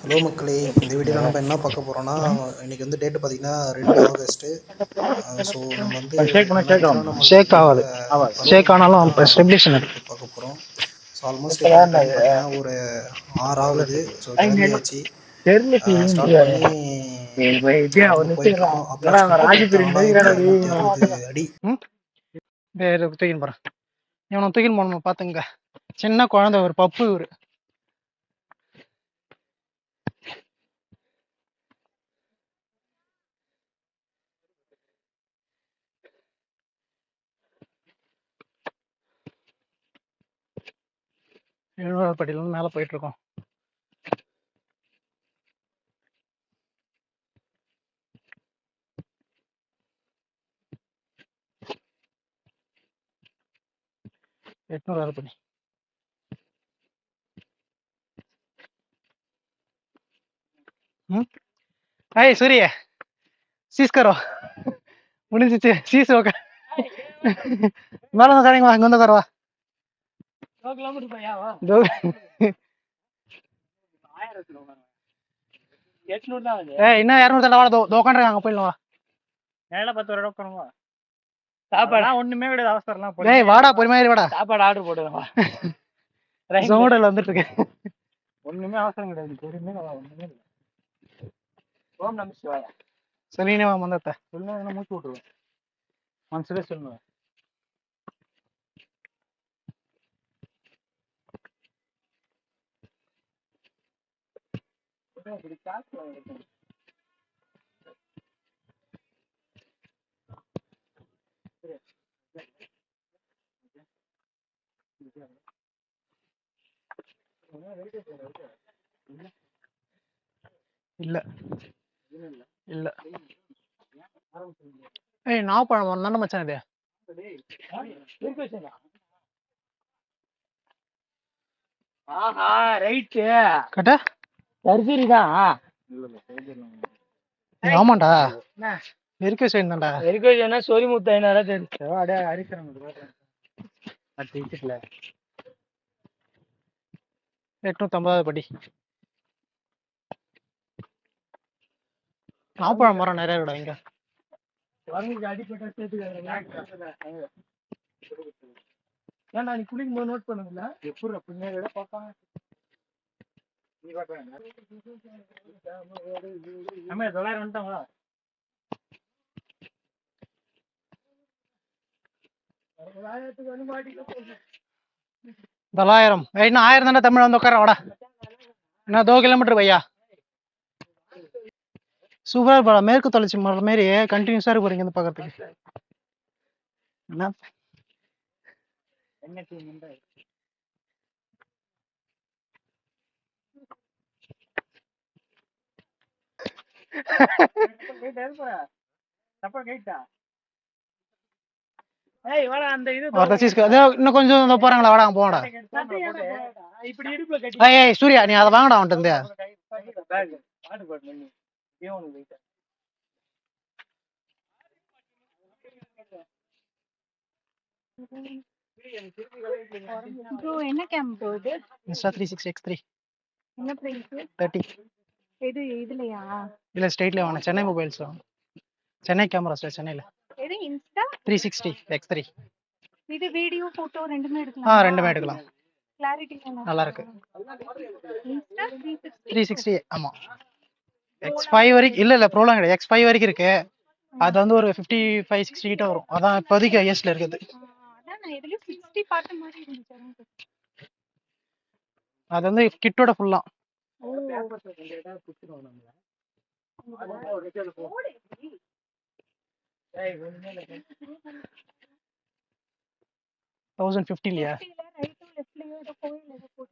Hello மக்களே, இந்த வீடியோவில் நம்ம என்ன பார்க்க போகிறோன்னா, இன்றைக்கி வந்து டேட்டு பார்த்திங்கன்னா 2 ஆகஸ்ட்டு. ஸோ நம்ம வந்து நேச்சுரலாக நம்மள்ட்ட இருக்கிற பருவமழைக்கான அப்டேட் பற்றி பார்க்க போகிறோம். ஸோ ஆல்மோஸ்ட் இப்போ டைம் பார்த்திங்கன்னா ஒரு 6 ஆகுது. ஸோ கிளம்பியாச்சு, ஸ்டார்ட் பண்ணி நடந்து போயிட்டுருக்கோம். அப்ராக்சிமேட்டாக மொத்தம் 4260 அடி. தூக்கின்னு போகிறேன். இவனை தூக்கின்னு போகணும் பார்த்துங்க. சின்ன குழந்தை, ஒரு பப்பு இவர். எழுநூறாவது படியில மேலே போயிட்டு இருக்கோம். எட்நூறாவது படி. हाय सूर्य सीज करो मुझे सीज होगा मालूम करेंगे वहाँ गुंदा करवा 2 किलोमीटर पे आवा 2 800 தான் அது ஏய் இன்னும் 200 தடவை வாடா தோ உட்கார்றாங்க போயிடலாம் வா நேரா 10 வர உட்காருங்க சாப்பாடு ஒண்ணுமே கிடையாது அவசரம்லாம் போடு ஏய் வாடா பொறுமையா வாடா சாப்பாடு ஆர்டர் போடுங்க வா ஜோமோட்டோல வந்துட்டு இருக்கு ஒண்ணுமே அவசரம் கிடையாது பொறுமையா வா ஒண்ணுமே இல்ல ஓம் நம சிவாய சொல்லினே வா மந்தத்தை சொல்லுங்க மூச்சு விட்டுருவேன் மனசுல சொல்லுவேன் இல்ல இல்ல ஏய் நாப்பழம் தானே மச்சான் இது ஆஹா ரைட் கட்ட சர்ஜரி தான் ஆமாண்டா வெரிகோஸ் தான்டா வெரிகோஸ்னா சொரி முத்தாயினாரா தெரிஞ்சு அடே அரிசனம் அது இச்சுல 850 படி நாப்பழம் மரம் நிறைய விட இங்க அடிப்பட்ட சேர்த்து ஏன்டா நீ குளிக்கும் போது நோட் பண்ணுங்களா எப்படி பின்னாடி பார்ப்பாங்க நம்ம 900 வந்துட்டாங்களா 900 இன்னும் 1000 தானே தமிழ் வந்து உட்கார வாடா இன்னும் 2 கிலோமீட்டர் பையா சூப்பரா இருப்பா மேற்கு தொடர்ச்சி மலை மாரி கண்டினியூஸா இருக்கு போறீங்க இந்த பக்கத்துக்கு என்ன இன்னும் கொஞ்சம் போறாங்களா வாடா போடா ஏய் சூர்யா நீ அதை வாங்கடா அவன்ட்டு ப்ரோ என்ன கேம் ப்ரோ இது Insta 360 X3 என்ன பிரைஸ் 30 இது இதுலயா இல்ல ஸ்ட்ரைட்ல வாங்க சென்னை மொபைல்ஸ் சென்னை கேமராஸ்ல சென்னையில இது இன்ஸ்டா 360 X3 இது வீடியோ போட்டோ ரெண்டுமே எடுக்கலாம் ரெண்டுமே எடுக்கலாம் கிளாரிட்டி நல்லா இருக்கு இன்ஸ்டா 360 ஆமா X5 வரைக்கும் இல்ல ப்ரோலாம் கிடையாது X5 வரைக்கும் இருக்கு அது வந்து ஒரு 55 60 கிட்ட வரும் அதான் இப்போதைக்கு ஹையஸ்ட்ல இருக்குது அதான் நான் எதுலயும் 60 பார்த்த மாதிரி இருந்துச்சு அது வந்து கிட்டோட ஃபுல்லா $1050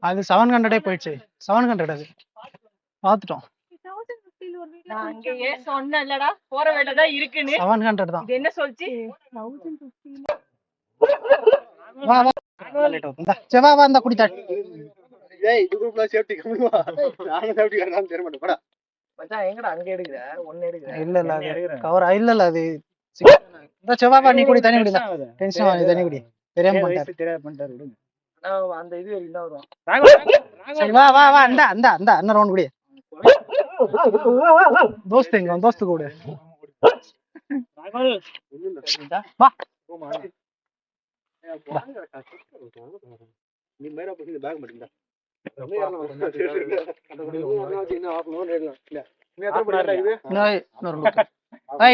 அது 700 போயிடுச்சு 700 அது பாத்துட்டோம் நான் அங்கேயே சொன்னேன்லடா போற வேலை தான் இருக்குன்னு 700 தான் இது என்ன சொல்லுச்சு 1050 வா வா இந்த செவா வா இந்த குடிடா ஏய் இது குரூப்ல சேஃப்டி கம்மிவா நான் சேஃப்டி கரெக்ட்டா தெரிய மாட்டேன் போடா மச்சான் எங்கடா அங்க எடுக்குற ஒண்ணு எடுக்குற இல்ல அது கவர் இல்ல அது இந்த செவா வா நீ குடி தண்ணி குடிடா டென்ஷன் ஆகாத தண்ணி குடி தெரியாம பண்ணிட்டாரு விடுங்க நான் அந்த இது வரைக்கும் தான் வரும் சரி வா வா வா அந்த இன்ன ரவுண்ட் குடி தோஸ்து எங்க தோஸ்து கூட வா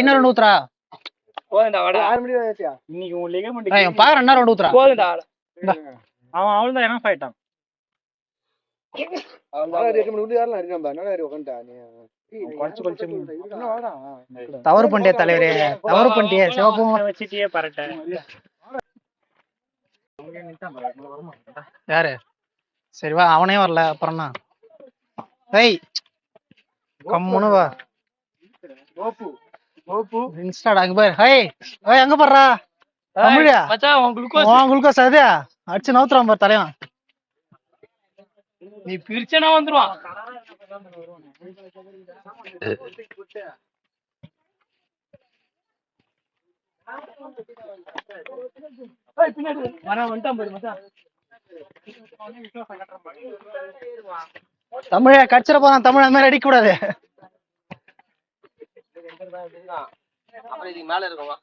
இன்னொரு ஊத்துறா பாக்குற என்ன ரெண்டு ஊத்துறா அவன் அவள்தான் என்ன ஆயிட்டான் தவறு பண்ணிய தலைவரே தவறு பண்ணிய சிவப்பும் வச்சுட்டே பரட்ட யாரு சரி வா அவனே வரல அப்புறம் தான் ஏய் கம்முனு வா இன்ஸ்டாடா அங்க பாரு ஹே ஏய் அங்க பாருடா தமிழா மச்சான் உன் குளுக்கோஸ் அது அடிச்சு நவுத்துறான் பாரு தலைவன் நீ பிரிச்சனா வந்துருவான் தமிழ கடிச்சிட போறான் தமிழ் அந்த மாதிரி அடிக்க கூடாது மேல இருக்குமா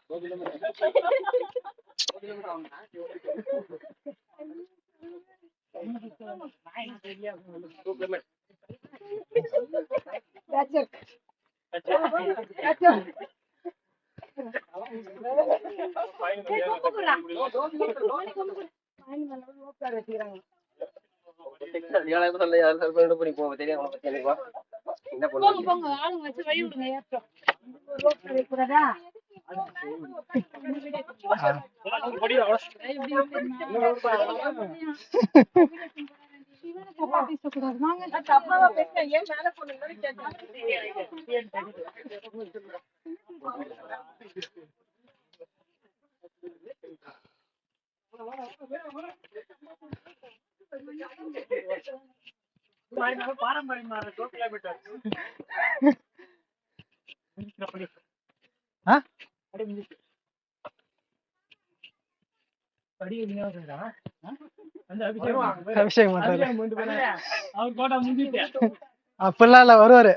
அப்படிலாம் இல்ல வருவாரு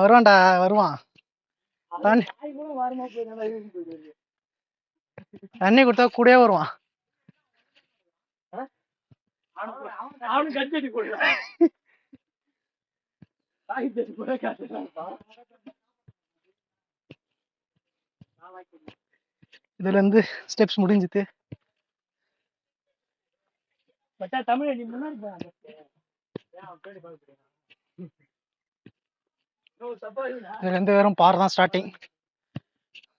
வருவான்டா வருவான் தண்ணி கொடுத்தா கூடயே வருவான் இதுல இருந்து ஸ்டெப்ஸ் முடிஞ்சுது இதுல இருந்து வெறும் பாறை தான் ஸ்டார்டிங்.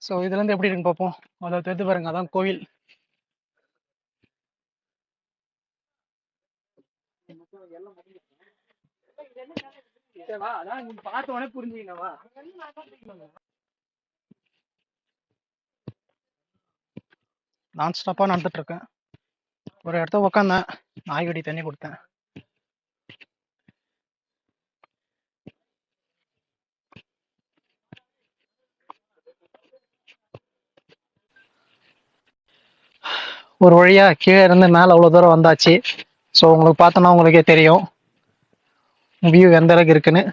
ஸோ இதுல இருந்து எப்படி இருக்குன்னு பார்ப்போம். அதை தெரிந்து பாருங்க, அதான் கோவில். நான் ஸ்டாப்பா நடந்துட்டு இருக்கேன். ஒரு இடத்த உக்காந்தேன், நாய்கடி தண்ணி கொடுத்தேன். ஒரு வழியா கீழே இருந்து மேல அவ்வளவு தூரம் வந்தாச்சு. ஸோ உங்களுக்கு பார்த்தோன்னா உங்களுக்கே தெரியும் வியூ எந்த அளவுக்கு இருக்குன்னு.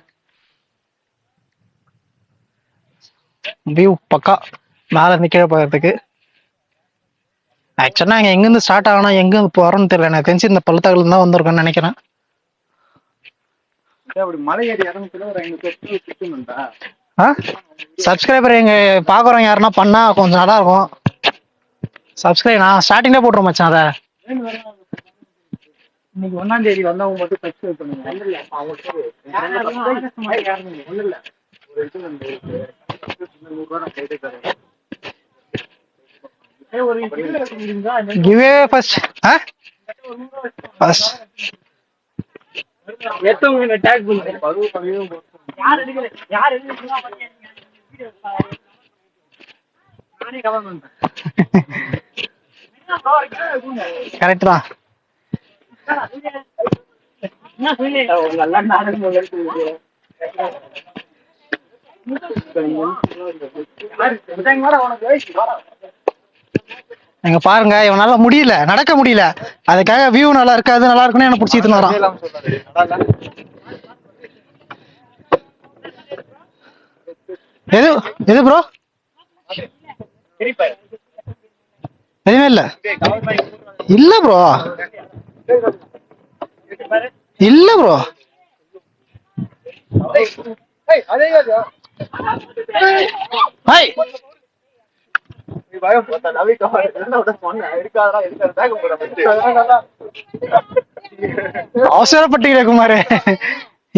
வியூ பக்கா மேல இருந்து கீழே போகிறதுக்கு. ஆக்சுவலா நாங்கள் எங்கேருந்து ஸ்டார்ட் ஆகணும் எங்கேருந்து போறோம்னு தெரியல. எனக்கு தெரிஞ்சு இந்த பள்ளத்தாக்குல தான் வந்திருக்கோன்னு நினைக்கிறேன். சப்ஸ்கிரைபர் எங்க பாக்குறோம் யாருன்னா பண்ணா கொஞ்சம் நல்லா இருக்கும். சப்ஸ்கிரைப் நான் ஸ்டார்டிங்ல போட்டுருவோம் மச்சான். அதை இன்னைக்கு 1ஆம் தேதி வந்தவங்க மட்டும் சப்ஸ்கிரைப் பண்ணுங்க. கிவ்வே ஃபர்ஸ்ட் ஃபர்ஸ்ட் எத்தவங்க டாக் பண்ணுங்க. யார் எடுக்கல யார் எடுக்கல நானே கவர் பண்றேன். கரெக்ட் தான். நீங்க பாருங்க, இவனால முடியல, நடக்க முடியல. அதுக்காக வியூ நல்லா இருக்காது, நல்லா இருக்குன்னு என்ன பிடிச்சிட்டு வரான். எது எது ப்ரோ? எதுவுமே இல்ல இல்ல ப்ரோ, இல்ல ப்ரோ. அவசரப்பட்டீங்க குமாரே.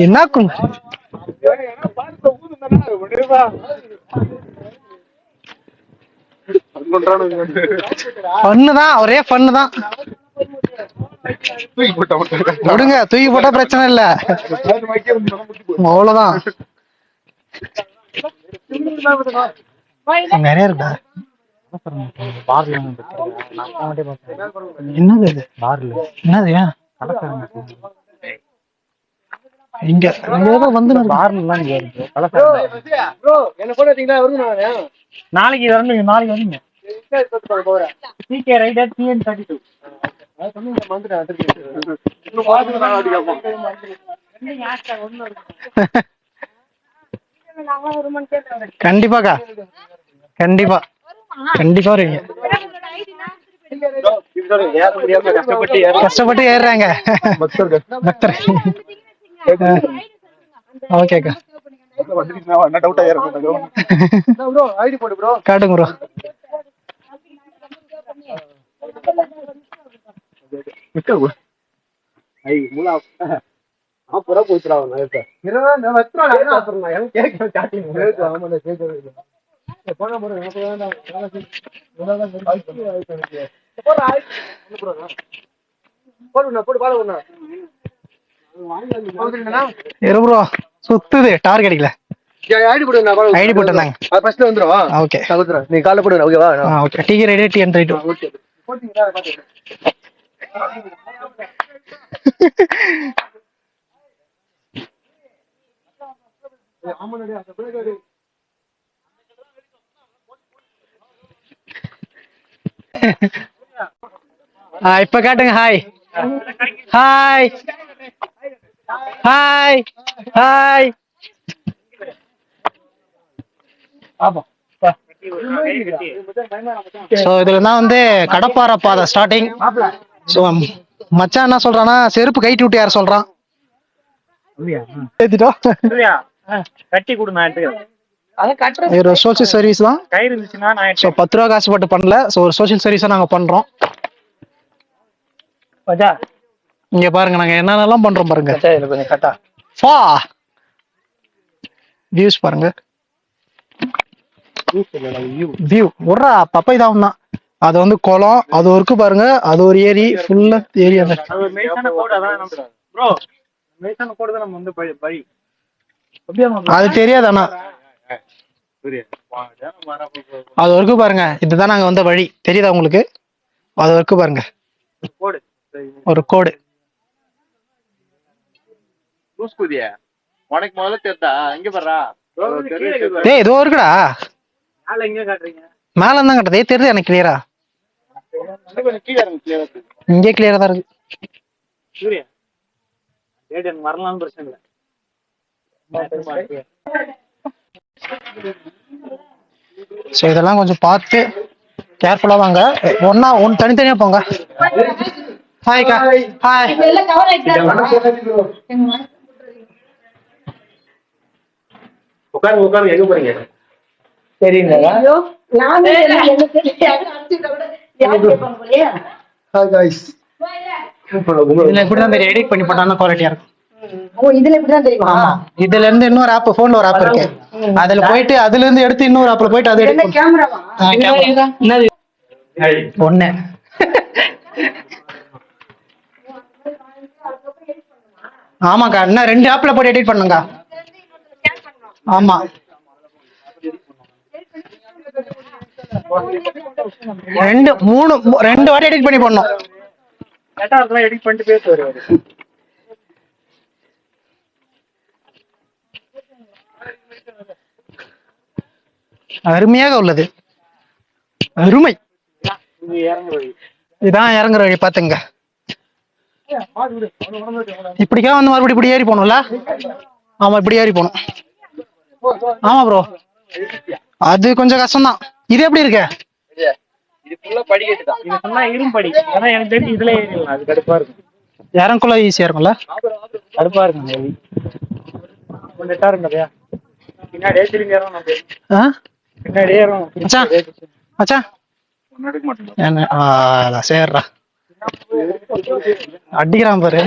என்ன பண்ணுதான், ஒரே பண்ணுதான். விடுங்க, தூக்கி போட்டா பிரச்சனை இல்ல, அவ்வளவுதான். நிறைய இருக்கா? என்னது இது? என்னது? ஏன் இங்க ஏதோ வந்து நாளைக்கு வரணும், நாளைக்கு வரீங்க. கண்டிப்பாக்கா, கண்டிப்பா கண்டிப்பா வருவீங்க. கஷ்டப்பட்டு ஏறுறாங்க பக்தர். ஓகேக்கா, காட்டுங்க ப்ரோ. சுத்துது டார் கிடைக்கல. ஐடி போட்டுருந்தாங்க. ஓகே, நீ காலைல போடு. ஓகேவா? Okay. DK ready, TN right. இப்ப காட்டுங்க. Hi hi hi hi. இதுல தான் வந்து கடப்பாறை பாதை ஸ்டார்டிங். மச்சான் என்ன சொல்றான்னா, செருப்பு கைட்டி விட்டு யார் சொல்றான்? கட்டி கொடு. ஒரு சோசியல் சர்வீஸ் தான். 10 ரூபா காசு போட்டு பண்ணல. ஒரு சோசியல் சர்வீஸா நாங்க பண்றோம். இங்க பாருங்க, நாங்க என்னென்னலாம் பண்றோம் பாருங்க. வியூஸ் பாருங்க. வியூ ஒரா பப்பை தான். அது வந்து குளம், அது இருக்கு பாருங்க. அது ஒரு ஏரி, ஃபுல்லா ஏரியா. அது தெரியாது. ஆனா அது இருக்கு பாருங்க. இதுதான் நாங்க வந்த வழி. தெரியுதா உங்களுக்கு? அது இருக்கு பாருங்க, ஒரு கோடு. இதோ இருக்குடா. மேல தான் கட்டதே தெரியுது எனக்கு கிளியரா. இங்கே கிளியரா தான் இருக்கு. வரலாம்னு பிரச்சனை இல்லை. இதெல்லாம் கொஞ்சம் பார்த்து கேர்ஃபுல்லா வாங்க. ஒன்னு தனித்தனியா போங்க. ஹாய்க்கா. ஹாய். உட்காருங்க, எங்க போறீங்க? சரிங்களா? இதுல இப்படிதான் எடிட் பண்ணி போட்டாலும் குவாலிட்டியா இருக்கும். இதுல இருந்து இன்னொரு ஆப், போன்ல ஒரு ஆப் இருக்கு. அதுல போயிட்டு அதுல இருந்து எடுத்து இன்னொரு ஆப்ல போயிட்டு அது ஒண்ணு. ஆமாக்கா, இன்னும் 2 ஆப்ல போட்டு எடிட் பண்ணுங்க. ஆமா, 2 3 வாட்டி எடிட் பண்ணி பண்ணோம். எடிட் பண்ணிட்டு பேசுவாரு. அருமையாக உள்ளது. அருமை. இதான் இறங்குற வழி பாத்துங்க. இப்படிக்கா வந்து மறுபடியும் இப்படி ஏறி போகணும்ல? ஆமா, இப்படி ஏறி போகணும். ஆமா ப்ரோ, அது கொஞ்சம் கஷ்டம் தான். இது எப்படி இருக்கு? இது ஃபுல்லா படிக்கட்டு தான். இது ஃபுல்லா இரும்படி. ஆனா எனக்கு தெரிஞ்சு இதுல ஏறிடலாம். அது கடுப்பா இருக்கும். இறங்குள்ள ஈஸியா இருக்கும்ல? கடுப்பா இருக்கும். கொஞ்சம் டா இருங்கயா. பின்னாடியே திரும்பி ஏறோம் நம்ம. பின்னாடியே ஏறோம். மச்சான் மச்சான் எடுக்க மாட்டேன். சேர்றா அடிக்கிறான் பாரு.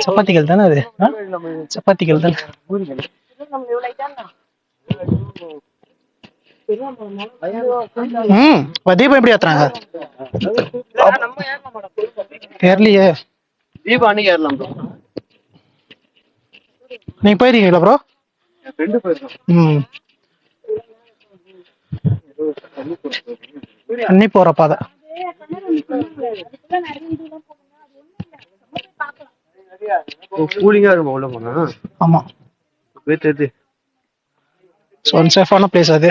சப்பாத்திகள் தானே அது? சப்பாத்திகள் தானே. தீபம் எப்படி ஏத்துறாங்க தெரியலையே. தீபம் அன்னைக்கு ஏறலாம் ப்ரோ. நீங்க போயிருக்கீங்களா ப்ரோ? ஃப்ரெண்டு போயிருக்கோம். அன்னி போற பாதை. கூலிங்கா இருக்கும் உள்ள போனா. ஆமா சேஃபான பிளேஸ். அது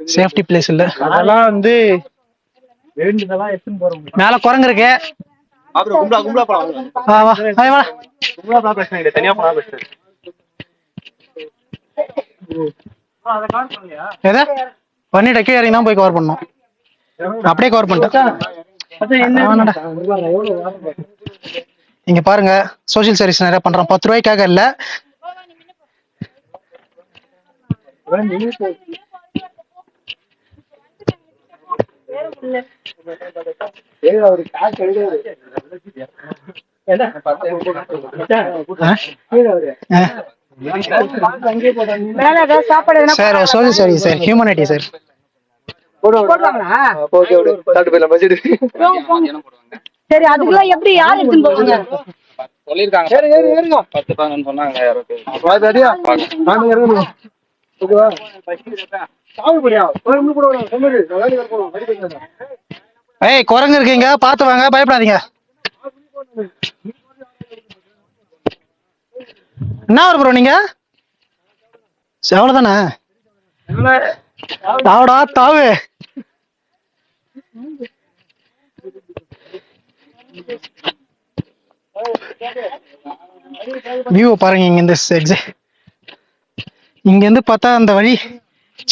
சேஃப்டி பிளேஸ் இல்ல. அதெல்லாம் வந்து வேண்டியதெல்லாம் எடுத்துன்னு போறோம். மேல குரங்கு இருக்கு. அப்புறம் கும்பலா போலாம். வா வா வா. கும்பலா போனா பிரச்சனை இல்லை. தனியா போனா பிரச்சனை. எதை பண்ணிட்டு கீழே இறங்கி தான் போய் கவர் பண்ணணும். அப்படியே கவர் பண்ணிட்டேன். இங்க பாருங்க சோசியல் சர்வீஸ் நிறைய பண்றோம். 10 ரூபாய்க்காக இல்ல. Sir social service sir, humanity sir. சரி அதுக்கெல்லாம் எப்படி யார் எடுத்துன்னு போவாங்க? சொல்லிருக்காங்க 10 சொன்னாங்க. ஏய் குரங்கு இருக்கீங்க பாத்து வாங்க, பயப்படாதீங்க. என்ன ஒரு ப்ரோ நீங்க அவ்வளவுதானே? தாவடா தாவு. வியூ பாருங்க. இங்க இருந்து பார்த்தா அந்த வழி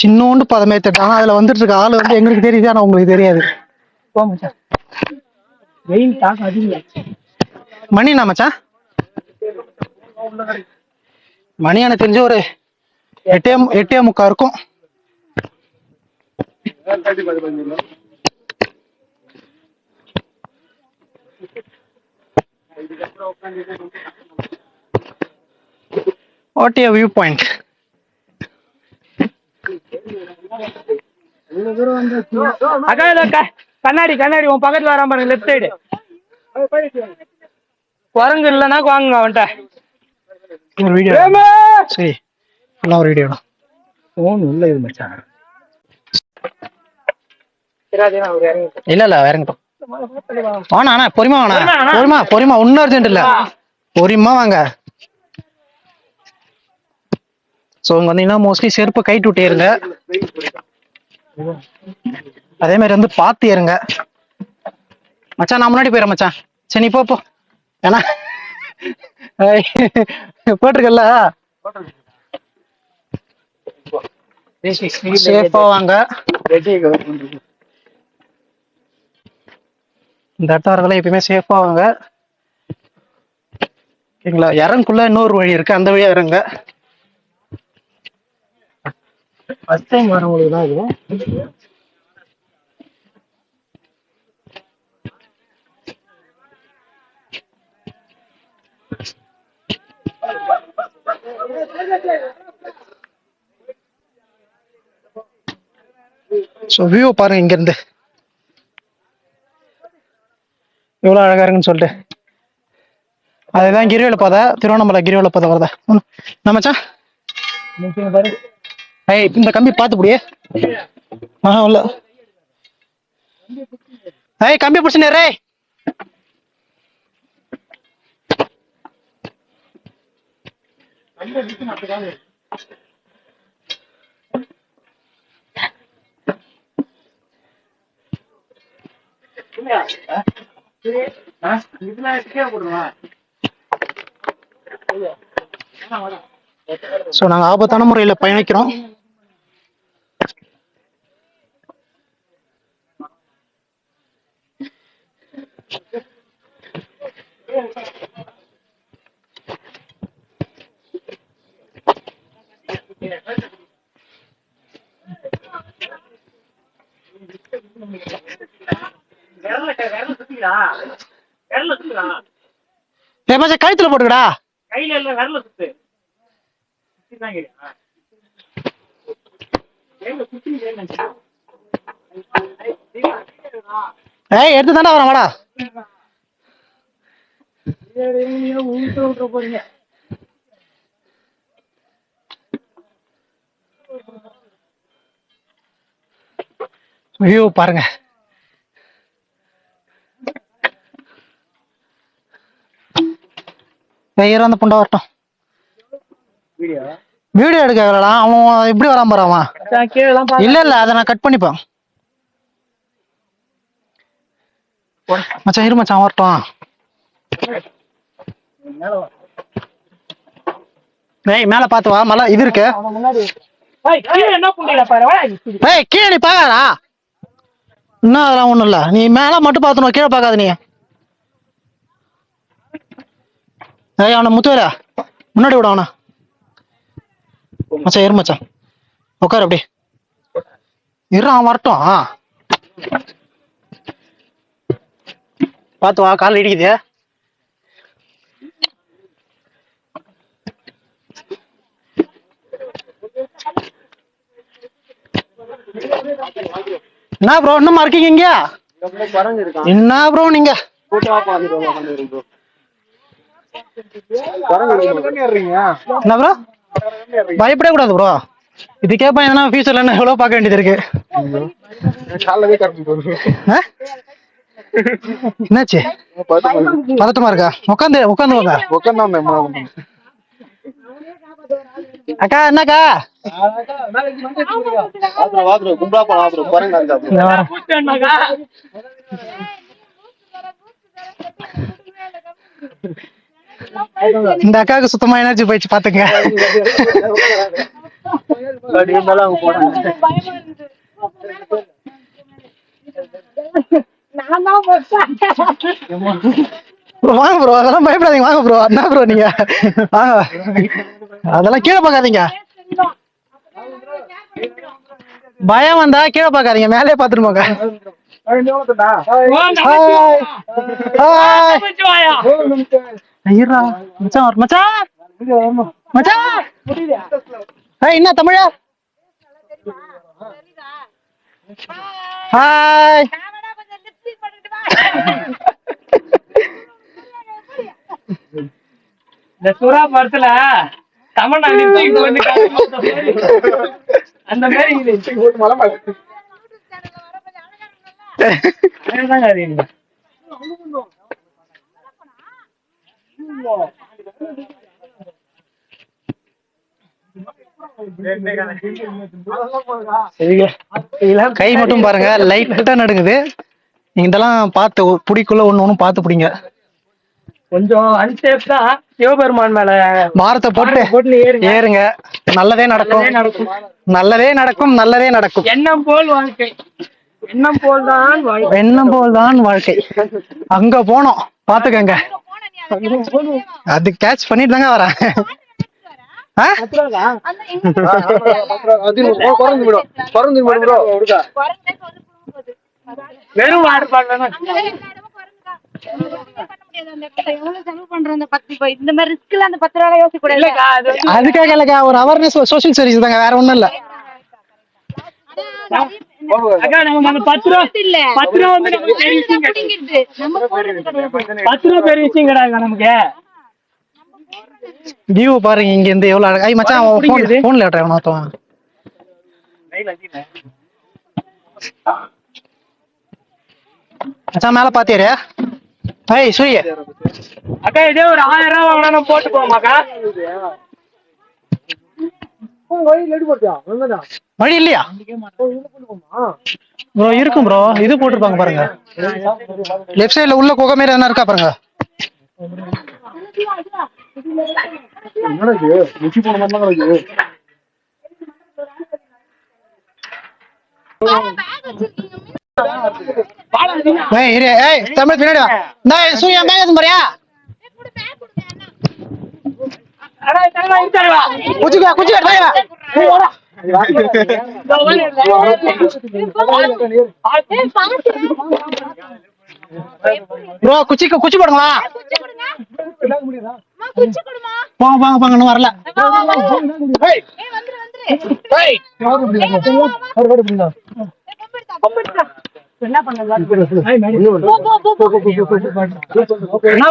சின்னோண்டு பதமே தட்டாங்க. அதுல வந்துட்டு இருக்க ஆளு வந்து எங்களுக்கு தெரியுது, ஆனா உங்களுக்கு தெரியாது. மணி என்ன மச்சான்? மணி எனக்கு தெரிஞ்ச ஒரு 8:45 இருக்கும். What a view point. கண்ணாடி உன் பக்கத்துல வராம பாருங்க. லெஃப்ட் சைடு குரங்கு இல்லைன்னா வாங்க அவன்கிட்ட ஒரு வீடியோ. சரி எல்லாம் ஒரு வீடியோ. போன் உள்ள இது மச்சான். இல்ல இறங்கட்டும். வாணா பொறுமா வாணா. பொறுமா ஒன்னும் அர்ஜென்ட் இல்ல. பொறுமா வாங்க. ஸோ இங்கே வந்தீங்கன்னா மோஸ்ட்லி செருப்பு கைட்டு விட்டு ஏறுங்க. அதே மாதிரி வந்து பார்த்து ஏறுங்க மச்சான். நான் முன்னாடி போயிடுறேன் மச்சான். சரி நீ போ. ஏன்னா போட்டிருக்கல சேஃபா வாங்க. இந்த இடத்துல எப்பயுமே சேஃபா வாங்க. ஓகேங்களா? இறங்குக்குள்ள இன்னொரு வழி இருக்கு, அந்த வழியா இறங்க. ஃபர்ஸ்ட் டைம் வரவங்களுக்கு தான் இது. ஸோ வியூ பாருங்க இங்க இருந்து எவ்வளவு அழகா இருக்குன்னு சொல்லிட்டு. அதுதான் கிரிவல பாதை, திருவண்ணாமலை கிரிவல பாதை வருதா நம்மச்சா. ஏய் இந்த கம்பி பார்த்து புடியே. உள்ள ஏய் கம்பி பிடிச்சுனே ரே. ஸோ நாங்கள் ஆபத்தான முறையில் பயணிக்கிறோம். கழுத்துல போட்டுக்கடா. கையில இல்ல விரல சுத்து. ஏய் எடுத்து தாண்டா வரேன் வாடா. விட்டுற போறீங்க. ஐயோ பாருங்க. அந்த புண்டை வரட்டும். வீடியோ எடுக்க வரலாம். அவன் இப்படி வராம போறான். இல்ல இல்ல அதை நான் கட் பண்ணிப்பேன். மச்சான் இரு மச்சான் வரட்டும். ஏய் மேல பாத்து வா. மலை இது இருக்கு. ஏய் கீழே நீ பாக்காதா? இன்னும் அதெல்லாம் ஒண்ணும் இல்ல. நீ மேல மட்டும் பாத்துணும், கீழே பாக்காத நீ. ஏய் அவனை முத்துவேல முன்னாடி விட அவனை. மச்சான் இரு மச்சான் உட்காரு அப்படி இரு. அவன் வரட்டும். பாத்து வா, கால் இடிக்குது. என்ன ப்ரோ இன்னும் இருக்கீங்க இங்க? என்ன ப்ரோ நீங்க? என்ன ப்ரோ பயப்படவே கூடாது ப்ரோ. இதுக்கே பையனா ஃபியூச்சர்ல என்ன எவ்வளவு பார்க்க வேண்டியது இருக்கு. என்னாச்சு பதட்டமா இருக்கா? உட்காந்து உட்காந்து அக்கா என்னக்கா? இந்த அக்காவுக்கு சுத்தமா எனர்ஜி போயிடுச்சு பாத்துங்க. வாங்க ப்ரோ அதெல்லாம் பயப்படாதீங்க. வாங்க ப்ரோ. என்ன ப்ரோ நீங்க வாங்க. அதெல்லாம் கீழே பார்க்காதீங்க. பயம் வந்தா கீழே பார்க்காதீங்க, மேலே பாத்துட்டு போங்க. என்ன தமிழா? ஹாய். இந்த சுறா படத்துல தமிழ்நாடு அந்த மாதிரி கை மட்டும் பாருங்க லைட்டா நடுங்குது. நீங்க இதெல்லாம் பார்த்து புடிக்குள்ள ஒண்ணு பார்த்து பிடிங்க. கொஞ்சம் அன்சேஃப் தான். சிவபெருமான் மேல பாரத்தை போட்டு ஏறுங்க. நல்லதே நடக்கும். நல்லதே நடக்கும். நல்லதே நடக்கும். எண்ணம் போல் வாழ்க்கை. எண்ணம் போல் தான் வாழ்க்கை. எண்ணம் போல் தான் வாழ்க்கை. அங்க போனோம் பாத்துக்கங்க. அது கேட்ச் பண்ணிட்டு தாங்க வரேன். வெறும் வாடு பாடலாம். அதுக்காக இல்லக்கா, ஒரு அவேர்னஸ் சோசியல் சர்வீஸ் தாங்க, வேற ஒண்ணும் இல்ல. அக்கா நம்ம 10 ரூபா வந்து பெரிய விஷயம் கிடையாது நமக்கு. வியூ பாருங்க இங்க இருந்து எவ்வளவு அழகா. ஐ மச்சான் போன்ல ஏட்றா நாத்தம். மச்சான் மேல பாத்தியாரே? ஏய் சூரிய அக்கா இதே ஒரு 1000 ரூபாய் வாங்கினா போட்டு போமாக்கா. வழி இல்லையா ப்ரோ? இருக்கும் ப்ரோ, இது போட்டிருப்பாங்க பாருங்க லெஃப்ட் சைடுல உள்ள குகை மாதிரி என்ன இருக்கா பாருங்க. தமிழ் பின்னாடி வா. நான் சூர்யா மேல இருந்து போறியா? குச்சிக்கா குச்சிக்கா தலைவா. ப்ரோ குச்சி போடுங்களா? போங்க போங்க போங்க இன்னும் வரல. என்ன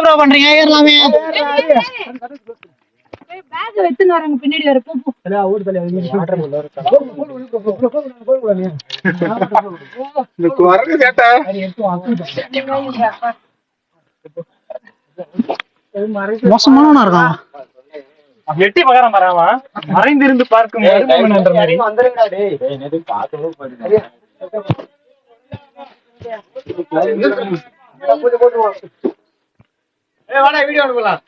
ப்ரோ பண்றீங்க? ஏறலாமே. பேக் எடுத்துன்னு வரங்க பின்னாடி வர போ. மோசமானவனா இருக்கான். எட்டி பகரம் வராமா மறைந்திருந்து பார்க்கும் மாதிரி. வீடியோ அனுப்பலாம்.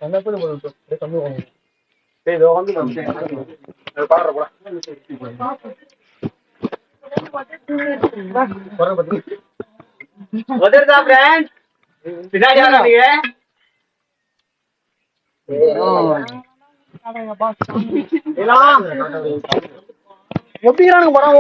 பின்னாடி எப்படிங்கிறானுங்க படம்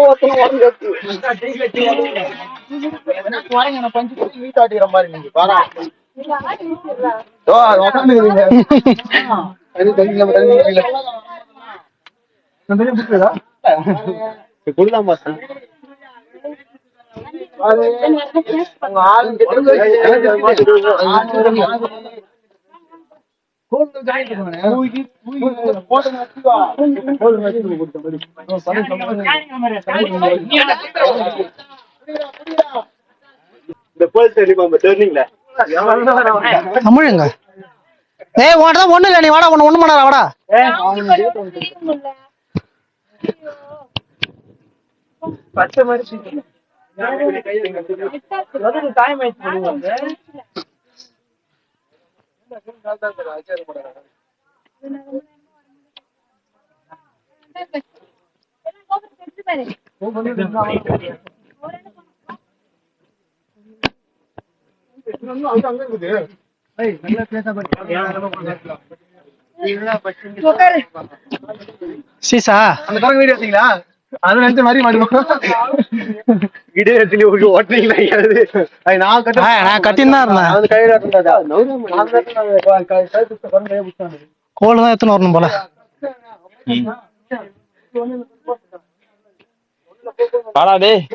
தமிழுங்க. ஏய் உன்கிட்ட ஒண்ணு இல்ல, நீ வாடா. ஒண்ணு பண்ணாரா வாடா. பச்சை மாதிரி டைம் ஆயிடுச்சு. சீசா அந்த படம் வீடியோ எடுத்தீங்களா? அது நினைச்ச மாதிரி நான் கட்டின்னு தான் இருந்தேன். கோல் தான் எத்தனை வரணும் போல.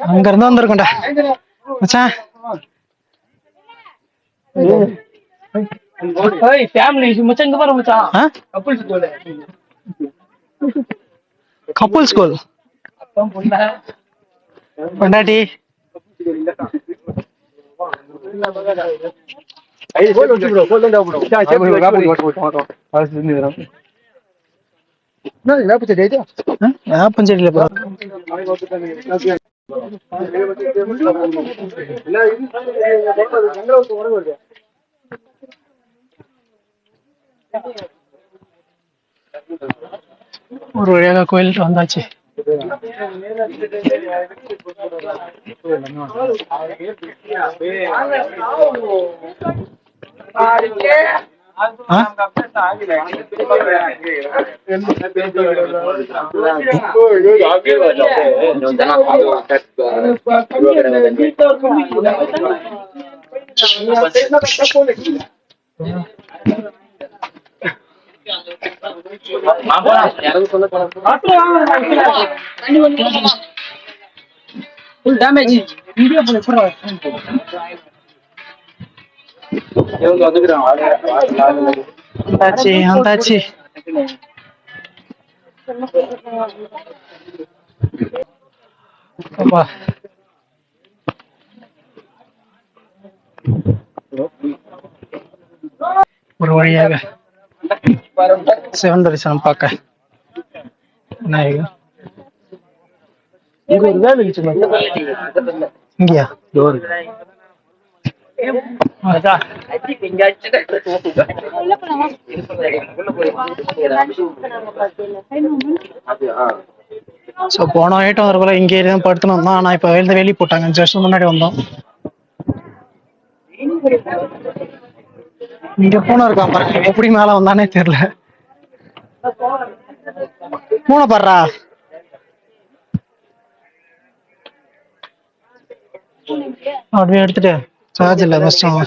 அங்க இருந்து வந்திருக்கேன்டா மச்சான். கப்புள் ஸ்கூல் பொண்டாட்டி வேப்பஞ்செடியில ஒரு வழியாக கோயிலுக்கு வந்தாச்சு. Full damage. Video andachi. ஒரு வழியாக சிவன் தரிசனம் பார்க்க விநாயகர். இங்கயா ஸோ போன ஐட்டம் வரக்குள்ள இங்கே தான் படுத்துன்னு வந்தோம். ஆனால் இப்போ வெளியே போட்டாங்க. ஜஸ்ட் முன்னாடி வந்தோம். இங்க பூனை இருக்கா பாருங்க. எப்படி மேல வந்தானே தெரியல. பூனை பாடுறா. அப்படியே எடுத்துட்டு சார்ஜ் இல்லை கஷ்டம்.